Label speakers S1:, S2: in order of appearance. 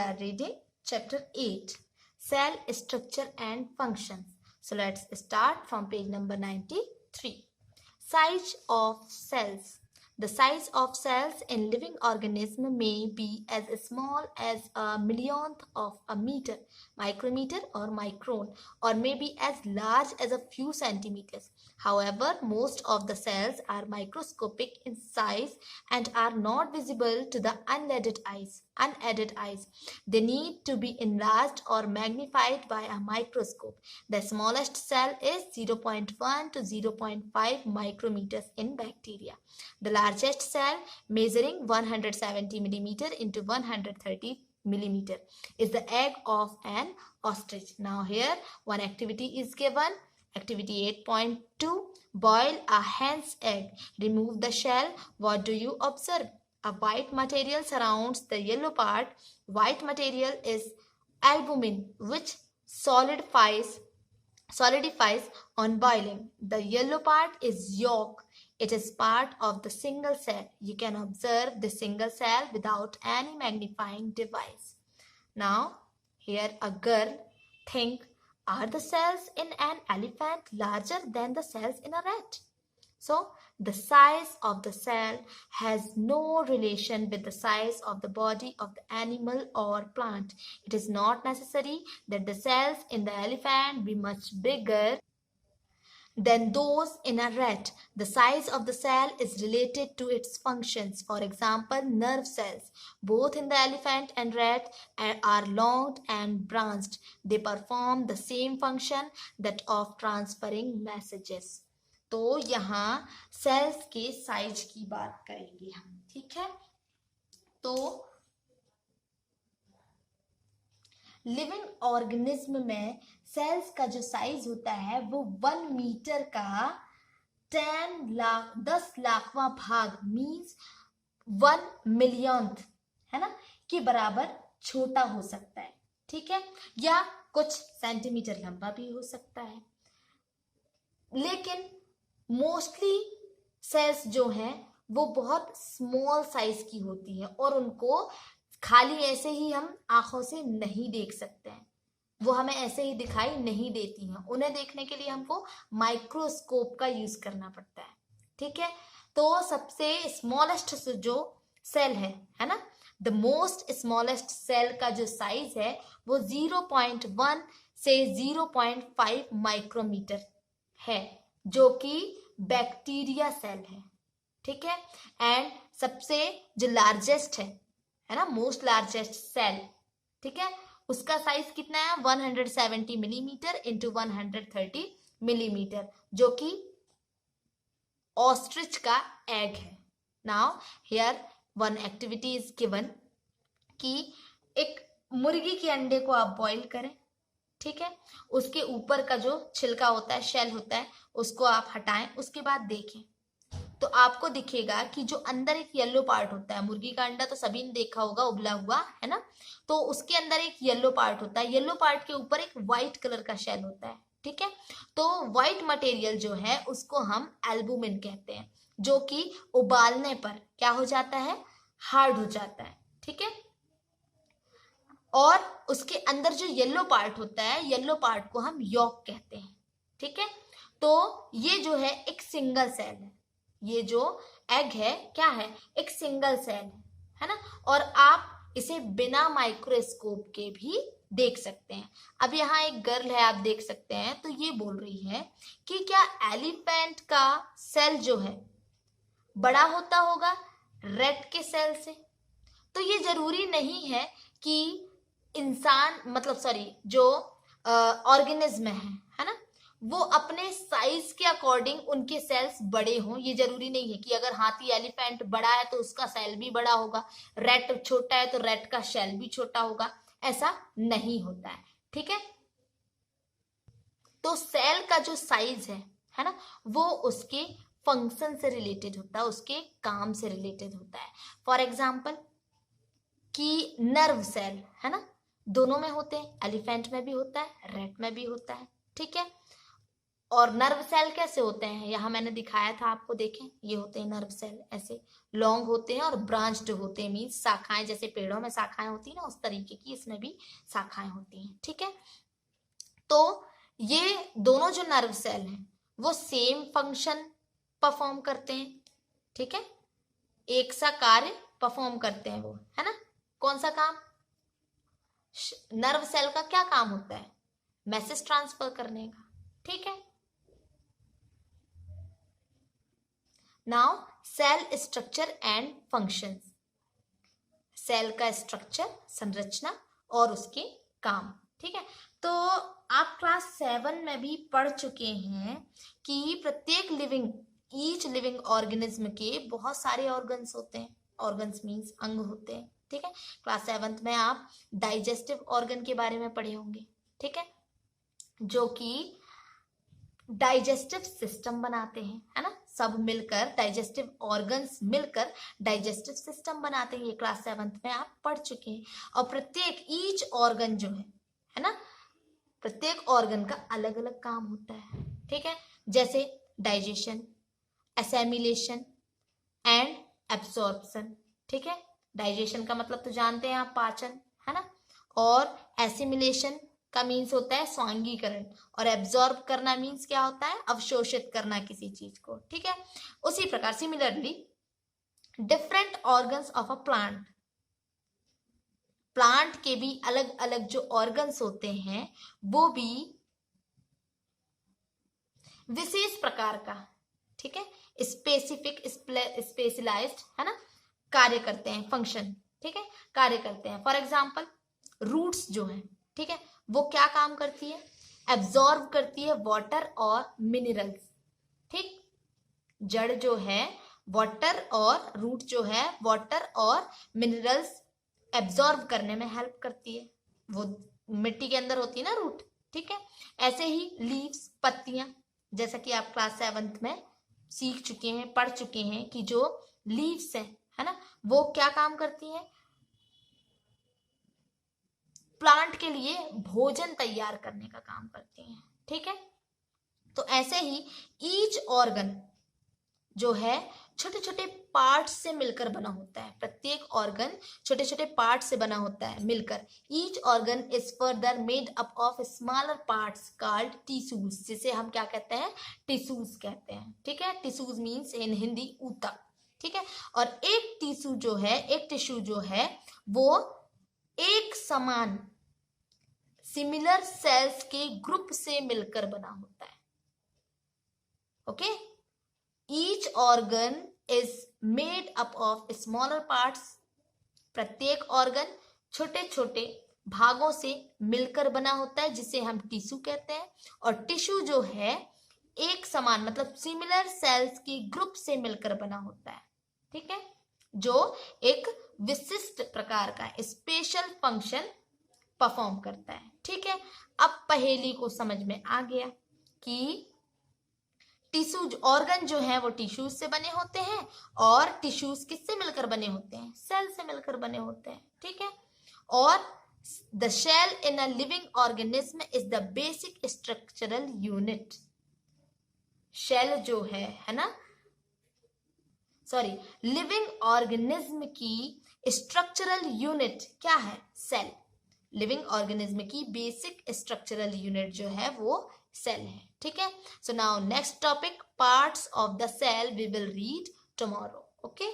S1: are reading chapter 8, Cell Structure and Functions. So let's start from page number 93. Size of cells. The size of cells in living organism may be as small as a millionth of a meter, micrometer or micron, or may be as large as a few centimeters. However, most of the cells are microscopic in size and are not visible to the unaided eyes. They need to be enlarged or magnified by a microscope. The smallest cell is 0.1 to 0.5 micrometers in bacteria. The largest cell, measuring 170 millimeter into 130 millimeter, is the egg of an ostrich. Now here one activity is given. Activity 8.2. Boil a hen's egg. Remove the shell. What do you observe? A white material surrounds the yellow part. White material is albumin, which solidifies on boiling. The yellow part is yolk. It is part of the single cell. You can observe the single cell without any magnifying device. Now, here a girl. Think, are the cells in an elephant larger than the cells in a rat? So, the size of the cell has no relation with the size of the body of the animal or plant. It is not necessary that the cells in the elephant be much bigger than those in a rat. The size of the cell is related to its functions. For example, nerve cells, both in the elephant and rat, are long and branched. They perform the same function, that of transferring messages. तो यहाँ sales के size की बात करेंगे हम, ठीक है। तो लिविंग ऑर्गेनिज्म में सेल्स का जो साइज होता है वो 1 मीटर का 10 लाखवां भाग मीन्स 1 मिलियंथ, है ना, के बराबर छोटा हो सकता है, ठीक है, या कुछ सेंटीमीटर लंबा भी हो सकता है। लेकिन मोस्टली सेल्स जो हैं वो बहुत स्मॉल साइज की होती है और उनको खाली ऐसे ही हम आंखों से नहीं देख सकते हैं, वो हमें ऐसे ही दिखाई नहीं देती हैं। उन्हें देखने के लिए हमको माइक्रोस्कोप का यूज करना पड़ता है, ठीक है। तो सबसे स्मॉलेस्ट जो सेल है ना, द मोस्ट स्मॉलेस्ट सेल का जो साइज है वो 0.1 से 0.5 माइक्रोमीटर है, जो कि बैक्टीरिया सेल है, ठीक है। एंड सबसे जो लार्जेस्ट है ना, मोस्ट लार्जेस्ट सेल, ठीक है, उसका साइज कितना है 170 मिलीमीटर इंटू 130 मिलीमीटर, जो कि ऑस्ट्रिच का एग है। Now here one activity is given कि एक मुर्गी के अंडे को आप बॉईल करें, ठीक है, उसके ऊपर का जो छिलका होता है, शेल होता है, उसको आप हटाएं, उसके बाद देखें तो आपको दिखेगा कि जो अंदर एक येलो पार्ट होता है, मुर्गी का अंडा तो सभी ने देखा होगा उबला हुआ, है ना, तो उसके अंदर एक येलो पार्ट होता है, येलो पार्ट के ऊपर एक व्हाइट कलर का शेल होता है, ठीक है। तो व्हाइट मटेरियल जो है उसको हम एल्बुमिन कहते हैं, जो कि उबालने पर क्या हो जाता है, हार्ड हो जाता है, ठीक है। और उसके अंदर जो येलो पार्ट होता है, येलो पार्ट को हम यॉक कहते हैं, ठीक है। तो ये जो है एक सिंगल सेल है, ये जो एग है क्या है, एक सिंगल सेल है ना, और आप इसे बिना माइक्रोस्कोप के भी देख सकते हैं। अब यहाँ एक गर्ल है, आप देख सकते हैं, तो ये बोल रही है कि क्या एलिफेंट का सेल जो है बड़ा होता होगा रैट के सेल से? तो ये जरूरी नहीं है कि इंसान जो ऑर्गेनिज्म है ना, वो अपने साइज के अकॉर्डिंग उनके सेल्स बड़े हों। ये जरूरी नहीं है कि अगर हाथी एलिफेंट बड़ा है तो उसका सेल भी बड़ा होगा, रैट छोटा है तो रैट का सेल भी छोटा होगा, ऐसा नहीं होता है, ठीक है। तो सेल का जो साइज है ना, वो उसके फंक्शन से रिलेटेड होता है, उसके काम से रिलेटेड होता है। फॉर एग्जाम्पल कि नर्व सेल है ना, दोनों में होते हैं, एलिफेंट में भी होता है, रैट में भी होता है, ठीक है। और नर्व सेल कैसे होते हैं, यहाँ मैंने दिखाया था आपको, देखें ये होते हैं नर्व सेल, ऐसे लॉन्ग होते हैं और ब्रांच्ड होते हैं, मीन्स शाखाएं, जैसे पेड़ों में शाखाएं होती है ना, उस तरीके की इसमें भी शाखाएं होती हैं। ठीक है, तो ये दोनों जो नर्व सेल हैं वो सेम फंक्शन परफॉर्म करते हैं। ठीक है, एक सा कार्य परफॉर्म करते हैं वो, है ना। कौन सा काम? नर्व सेल का क्या काम होता है? मैसेज ट्रांसफर करने का। ठीक है, now cell structure and functions. Cell का स्ट्रक्चर, संरचना और उसके काम। ठीक है, तो आप क्लास 7 में भी पढ़ चुके हैं कि प्रत्येक ईच लिविंग ऑर्गेनिज्म के बहुत सारे ऑर्गन्स होते हैं। ऑर्गन्स मीन्स अंग होते हैं। ठीक है, क्लास 7 में आप डाइजेस्टिव ऑर्गन के बारे में पढ़े होंगे। ठीक है, जो कि डाइजेस्टिव सिस्टम बनाते हैं, है ना। सब मिलकर, डाइजेस्टिव ऑर्गन्स मिलकर डाइजेस्टिव सिस्टम बनाते हैं। ये क्लास 7 में आप पढ़ चुके हैं। और प्रत्येक ईच ऑर्गन जो है ना, प्रत्येक ऑर्गन का अलग अलग काम होता है। ठीक है, जैसे डाइजेशन, एसिमिलेशन एंड एब्सॉर्प्शन। ठीक है, डाइजेशन का मतलब तो जानते हैं आप, पाचन, है ना। और एसिमिलेशन का मीन्स होता है स्वांगीकरण, और एब्जॉर्ब करना मीन्स क्या होता है? अवशोषित करना किसी चीज को। ठीक है, उसी प्रकार similarly different organs of a plant के भी अलग अलग जो ऑर्गन्स होते हैं वो भी विशेष प्रकार का, ठीक है, स्पेसिफिक, स्पेशलाइज्ड, है ना, कार्य करते हैं, फंक्शन, ठीक है, कार्य करते हैं। फॉर एग्जाम्पल रूट्स जो है, ठीक है, वो क्या काम करती है? एब्जॉर्ब करती है वाटर और मिनरल्स। ठीक, जड़ जो है वाटर, और रूट जो है वाटर और मिनरल्स एब्जॉर्ब करने में हेल्प करती है। वो मिट्टी के अंदर होती है ना रूट। ठीक है, ऐसे ही लीव्स, पत्तियां, जैसा कि आप क्लास 7 में सीख चुके हैं, पढ़ चुके हैं कि जो लीव्स है ना, वो क्या काम करती हैं? प्लांट के लिए भोजन तैयार करने का काम करती हैं। ठीक है, तो ऐसे ही ईच ऑर्गन जो है छोटे छोटे पार्ट से मिलकर बना होता है। प्रत्येक ऑर्गन छोटे छोटे पार्ट से बना होता है मिलकर। Each organ is further made up of smaller parts called tissues, जिसे हम क्या कहते हैं? टिश्यूज कहते हैं। ठीक है, टिश्यूज मीन्स इन हिंदी ऊतक। ठीक है, और एक टिश्यू जो है, एक टिश्यू जो है वो एक समान सिमिलर सेल्स के ग्रुप से मिलकर बना होता है। Okay, each organ is made up of smaller parts. प्रत्येक ऑर्गन छोटे छोटे भागों से मिलकर बना होता है, जिसे हम टिश्यू कहते हैं। और टिश्यू जो है एक समान, मतलब सिमिलर सेल्स के ग्रुप से मिलकर बना होता है। ठीक है, जो एक विशिष्ट प्रकार का स्पेशल फंक्शन परफॉर्म करता है। ठीक है, अब पहेली को समझ में आ गया कि टिश्यूज, ऑर्गन जो है वो टिश्यूज से बने होते हैं, और टिश्यूज किससे मिलकर बने होते हैं? सेल से मिलकर बने होते हैं। ठीक है, और the cell in a living organism is the basic structural unit. Cell जो है ना, सॉरी, लिविंग ऑर्गेनिज्म की स्ट्रक्चरल यूनिट क्या है? सेल। लिविंग ऑर्गेनिज्म की बेसिक स्ट्रक्चरल यूनिट जो है वो सेल है। ठीक है, so now next topic, parts of the cell, we will read tomorrow. Okay.